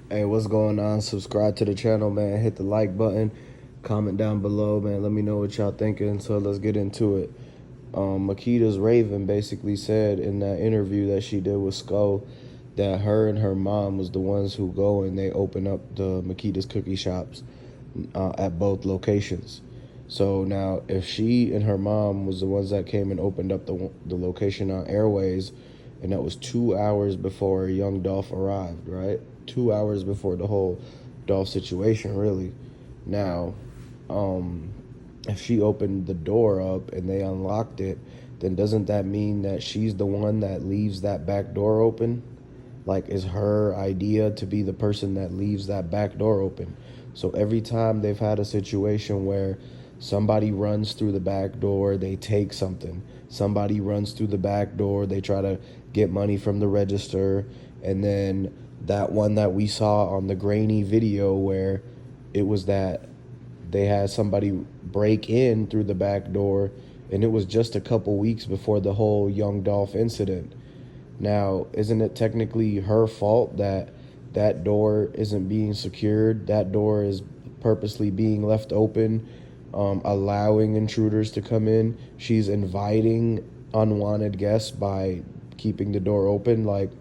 Hey, what's going on? Subscribe to the channel, man. Hit the like button. Comment down below, man. Let me know what y'all thinking. So let's get into it. Makedas Raven basically said in that interview that she did with Skull that her and her mom was the ones who go and they open up the Makedas cookie shops at both locations. So now, if she and her mom was the ones that came and opened up the location on Airways, and that was 2 hours before young Dolph arrived, right? 2 hours before the whole Dolph situation, really. Now, um, if she opened the door up and they unlocked it, then doesn't that mean that she's the one that leaves that back door open? Like, is her idea to be the person that leaves that back door open? So every time they've had a situation where somebody runs through the back door, they take something. Somebody runs through the back door, they try to get money from the register. And then that one that we saw on the grainy video where it was that they had somebody break in through the back door, and it was just a couple weeks before the whole young Dolph incident. Now, isn't it technically her fault that that door isn't being secured? That door is purposely being left open, allowing intruders to come in. She's inviting unwanted guests by keeping the door open. Like,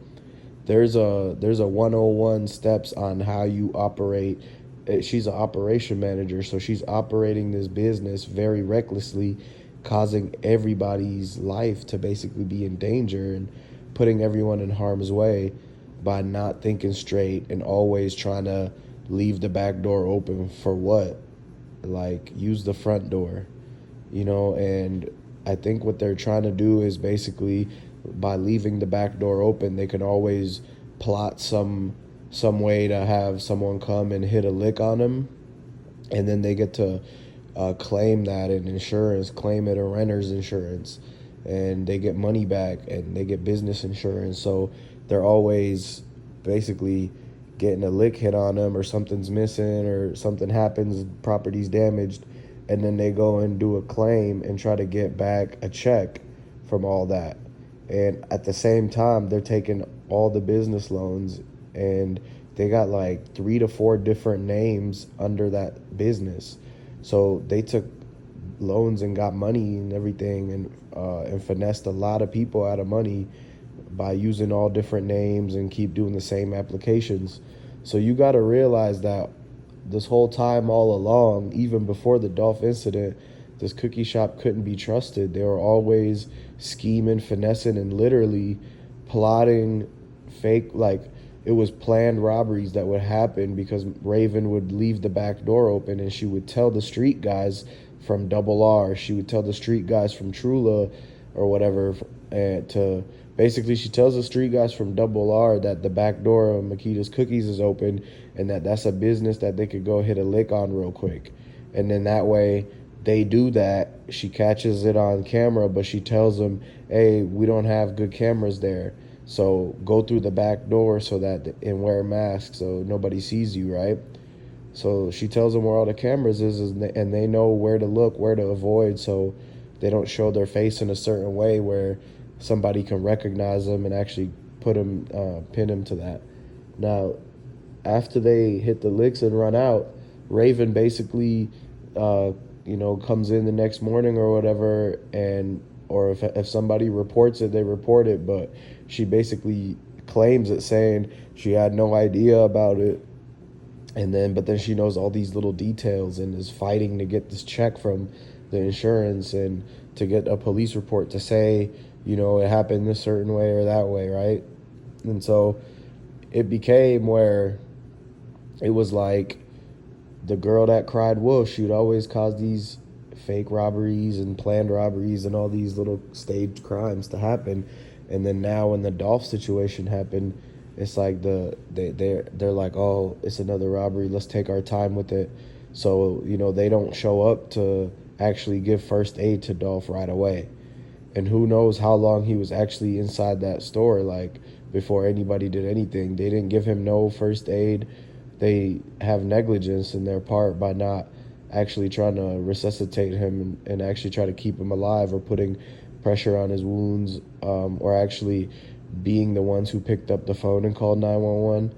there's a 101 steps on how you operate. She's an operation manager, so she's operating this business very recklessly, causing everybody's life to basically be in danger and putting everyone in harm's way by not thinking straight and always trying to leave the back door open for what? Like, use the front door, and I think what they're trying to do is basically by leaving the back door open, they can always plot some way to have someone come and hit a lick on them, and then they get to claim that in insurance, claim it a renter's insurance, and they get money back and they get business insurance. So they're always basically getting a lick hit on them, or something's missing, or something happens, property's damaged, and then they go and do a claim and try to get back a check from all that. And at the same time, they're taking all the business loans, and they got like 3 to 4 different names under that business. So they took loans and got money and everything, and finessed a lot of people out of money by using all different names and keep doing the same applications. So you got to realize that this whole time, all along, even before the Dolph incident, this cookie shop couldn't be trusted. They were always scheming, finessing, and literally plotting fake, like, it was planned robberies that would happen because Raven would leave the back door open, and she would tell the street guys from Double R, she would tell the street guys from Trula or whatever, and to basically, she tells the street guys from Double R that the back door of Makeda's Cookies is open, and that that's a business that they could go hit a lick on real quick. And then that way they do that. She catches it on camera, but she tells them, hey, we don't have good cameras there. So go through the back door so that, and wear a mask so nobody sees you, right? So she tells them where all the cameras is, and they know where to look, where to avoid, so they don't show their face in a certain way where somebody can recognize them and actually pin them to that. Now, after they hit the licks and run out, Raven basically, comes in the next morning or whatever, and or if somebody reports it, they report it, but she basically claims it, saying she had no idea about it, but then she knows all these little details and is fighting to get this check from the insurance and to get a police report to say, it happened this certain way or that way, right? And so it became where it was like the girl that cried wolf, she would always cause these fake robberies and planned robberies and all these little staged crimes to happen. And then now when the Dolph situation happened, it's like they're like, oh, it's another robbery, let's take our time with it. So they don't show up to actually give first aid to Dolph right away. And who knows how long he was actually inside that store, like, before anybody did anything. They didn't give him no first aid. They have negligence in their part by not actually trying to resuscitate him and actually try to keep him alive, or putting pressure on his wounds, or actually being the ones who picked up the phone and called 911.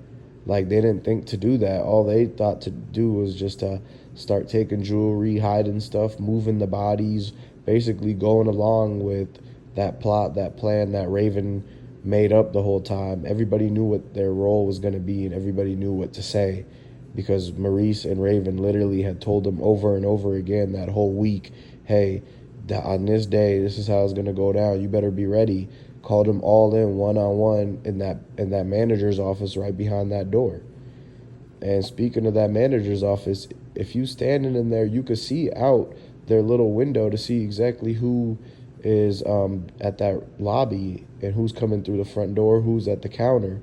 Like, they didn't think to do that. All they thought to do was just to start taking jewelry, hiding stuff, moving the bodies, basically going along with that plot, that plan that Raven made up the whole time. Everybody knew what their role was going to be, and everybody knew what to say, because Maurice and Raven literally had told them over and over again that whole week, hey, on this day, this is how it's going to go down. You better be ready. Called them all in one-on-one in that manager's office right behind that door. And speaking of that manager's office, if you standing in there, you could see out their little window to see exactly who is at that lobby and who's coming through the front door, who's at the counter.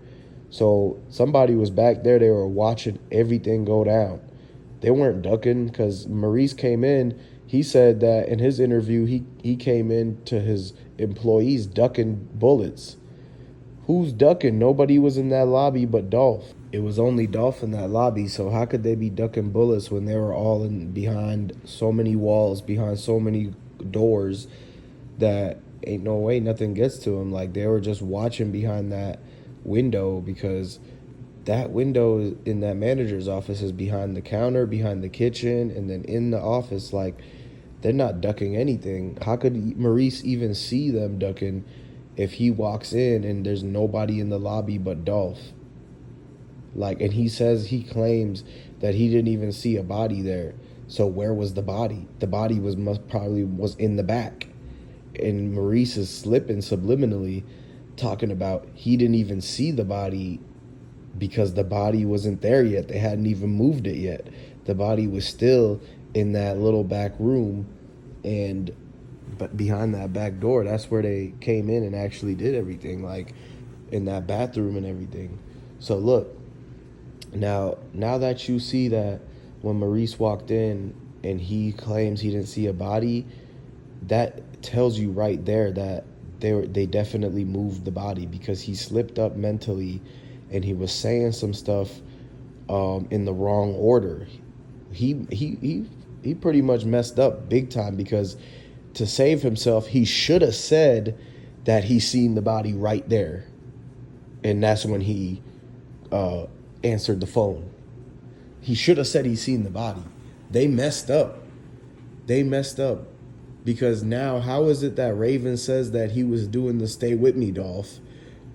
So somebody was back there. They were watching everything go down. They weren't ducking, because Maurice came in. He said that in his interview, he came in to his employees ducking bullets. Who's ducking? Nobody was in that lobby but Dolph. It was only Dolph in that lobby, so how could they be ducking bullets when they were all in behind so many walls, behind so many doors, that ain't no way nothing gets to them? Like, they were just watching behind that window, because that window in that manager's office is behind the counter, behind the kitchen, and then in the office. Like, they're not ducking anything. How could Maurice even see them ducking if he walks in and there's nobody in the lobby but Dolph? Like, and he claims that he didn't even see a body there. So where was the body? The body was probably in the back. And Maurice is slipping subliminally, talking about he didn't even see the body because the body wasn't there yet. They hadn't even moved it yet. The body was still in that little back room, but behind that back door, that's where they came in and actually did everything, like in that bathroom and everything. So look, now that you see that when Maurice walked in and he claims he didn't see a body, that tells you right there that they definitely moved the body, because he slipped up mentally and he was saying some stuff in the wrong order. He pretty much messed up big time, because to save himself, he should have said that he seen the body right there, and that's when he answered the phone. He should have said he seen the body. They messed up. Because now, how is it that Raven says that he was doing the stay with me, Dolph,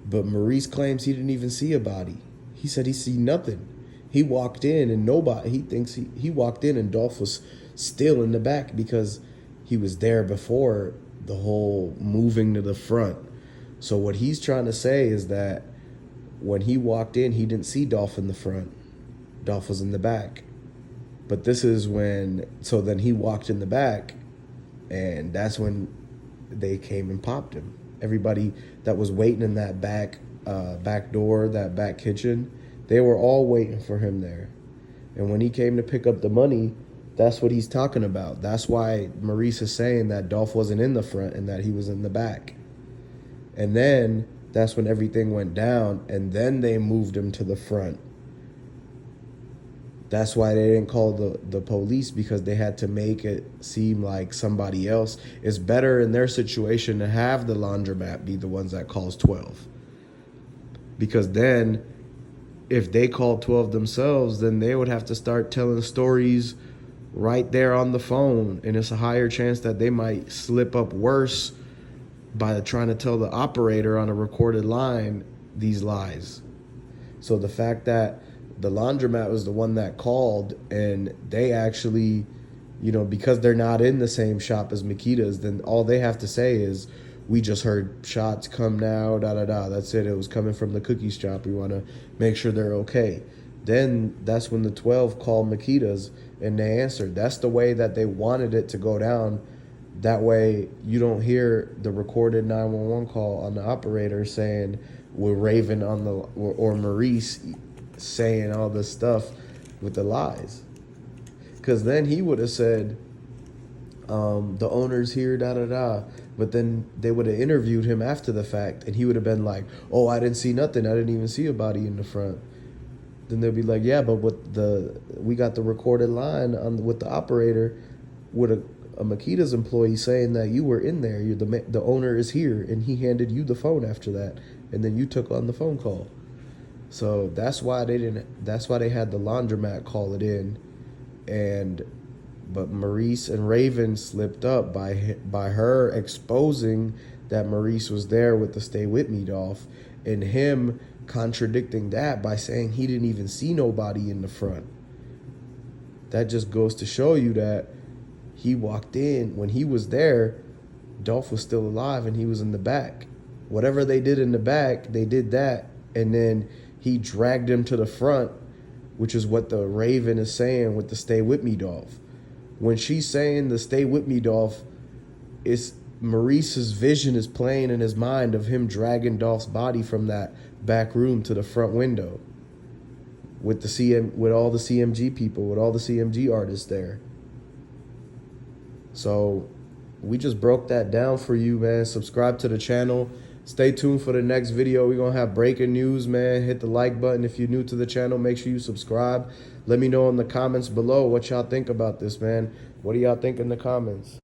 but Maurice claims he didn't even see a body? He said he see nothing. He walked in and he thinks he walked in and Dolph was still in the back, because he was there before the whole moving to the front. So what he's trying to say is that when he walked in, he didn't see Dolph in the front. Dolph was in the back. But this is so then he walked in the back, and that's when they came and popped him. Everybody that was waiting in that back door, that back kitchen, they were all waiting for him there. And when he came to pick up the money, that's what he's talking about. That's why Maurice is saying that Dolph wasn't in the front and that he was in the back. And then that's when everything went down, and then they moved him to the front. That's why they didn't call the police, because they had to make it seem like somebody else. It's better in their situation to have the laundromat be the ones that calls 12. Because then if they called 12 themselves, then they would have to start telling stories right there on the phone. And it's a higher chance that they might slip up worse by trying to tell the operator on a recorded line these lies. So the fact that the laundromat was the one that called, and they actually, because they're not in the same shop as Makedas, then all they have to say is, we just heard shots come now, da-da-da. That's it. It was coming from the cookie shop. We want to make sure they're okay. Then that's when the 12 called Makedas, and they answered. That's the way that they wanted it to go down. That way you don't hear the recorded 911 call on the operator saying, we're Raven or Maurice saying all this stuff with the lies. Because then he would have said, the owner's here, da-da-da. But then they would have interviewed him after the fact, and he would have been like, oh, I didn't see nothing. I didn't even see a body in the front. Then they'll be like, yeah, but we got the recorded line with the operator with a Makedas employee saying that you were in there. The owner is here, and he handed you the phone after that, and then you took on the phone call. So that's why they didn't. That's why they had the laundromat call it in, and but Maurice and Raven slipped up by her exposing that Maurice was there with the "Stay With Me" Dolph, and him contradicting that by saying he didn't even see nobody in the front. That just goes to show you that he walked in when he was there. Dolph was still alive and he was in the back. Whatever they did in the back, they did that, and then he dragged him to the front, which is what the Raven is saying with the "Stay With Me" Dolph. When she's saying the "Stay With Me" Dolph, it's Maurice's vision is playing in his mind of him dragging Dolph's body from that back room to the front window with with all the CMG people, with all the CMG artists there. So we just broke that down for you, man. Subscribe to the channel. Stay tuned for the next video. We're going to have breaking news, man. Hit the like button. If you're new to the channel, make sure you subscribe. Let me know in the comments below what y'all think about this, man. What do y'all think in the comments?